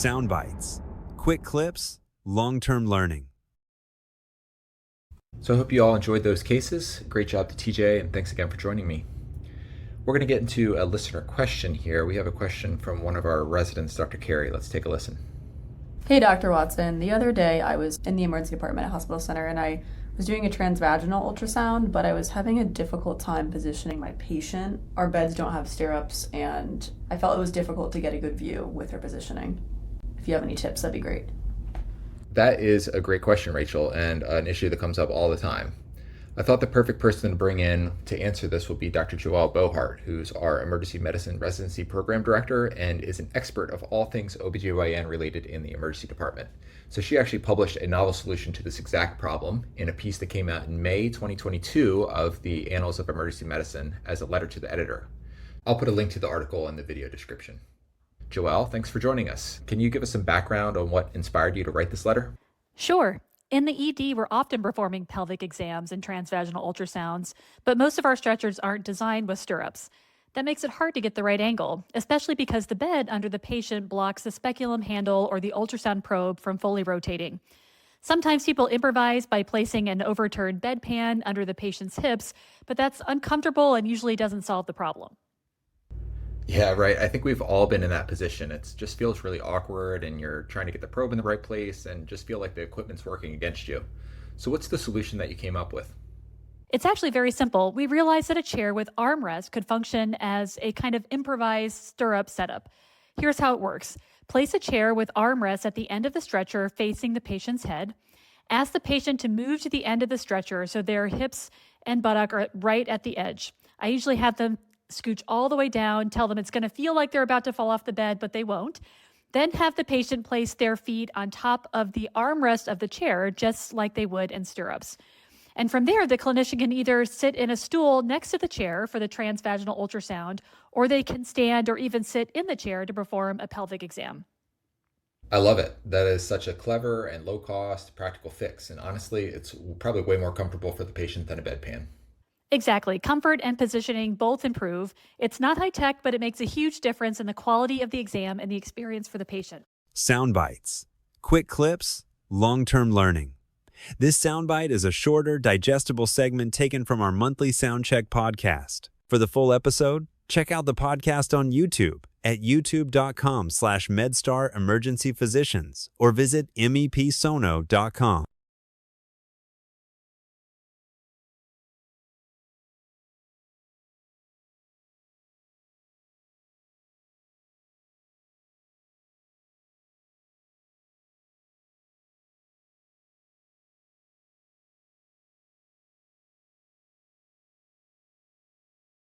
Soundbytes. Quick clips, long-term learning. So I hope you all enjoyed those cases. Great job to TJ, and thanks again for joining me. We're going to get into a listener question here. We have a question from one of our residents, Dr. Carey. Let's take a listen. Hey, Dr. Watson. The other day I was in the emergency department at Hospital Center and I was doing a transvaginal ultrasound, but I was having a difficult time positioning my patient. Our beds don't have stirrups and I felt it was difficult to get a good view with her positioning. If you have any tips, that'd be great. That is a great question, Rachel, and an issue that comes up all the time. I thought the perfect person to bring in to answer this would be Dr. Joelle Borhart, who's our Emergency Medicine Residency Program Director and is an expert of all things OBGYN related in the emergency department. So she actually published a novel solution to this exact problem in a piece that came out in May 2022 of the Annals of Emergency Medicine as a letter to the editor. I'll put a link to the article in the video description. Joelle, thanks for joining us. Can you give us some background on what inspired you to write this letter? Sure. In the ED, we're often performing pelvic exams and transvaginal ultrasounds, but most of our stretchers aren't designed with stirrups. That makes it hard to get the right angle, especially because the bed under the patient blocks the speculum handle or the ultrasound probe from fully rotating. Sometimes people improvise by placing an overturned bedpan under the patient's hips, but that's uncomfortable and usually doesn't solve the problem. Yeah, right. I think we've all been in that position. It just feels really awkward and you're trying to get the probe in the right place and just feel like the equipment's working against you. So what's the solution that you came up with? It's actually very simple. We realized that a chair with armrest could function as a kind of improvised stirrup setup. Here's how it works. Place a chair with armrest at the end of the stretcher facing the patient's head. Ask the patient to move to the end of the stretcher so their hips and buttock are right at the edge. I usually have them scooch all the way down, tell them it's going to feel like they're about to fall off the bed, but they won't. Then have the patient place their feet on top of the armrest of the chair, just like they would in stirrups. And from there, the clinician can either sit in a stool next to the chair for the transvaginal ultrasound, or they can stand or even sit in the chair to perform a pelvic exam. I love it. That is such a clever and low cost practical fix. And honestly, it's probably way more comfortable for the patient than a bedpan. Exactly. Comfort and positioning both improve. It's not high tech, but it makes a huge difference in the quality of the exam and the experience for the patient. Soundbytes. Quick clips, long-term learning. This soundbite is a shorter, digestible segment taken from our monthly Soundcheck podcast. For the full episode, check out the podcast on YouTube at youtube.com/MedStar Emergency Physicians or visit mepsono.com.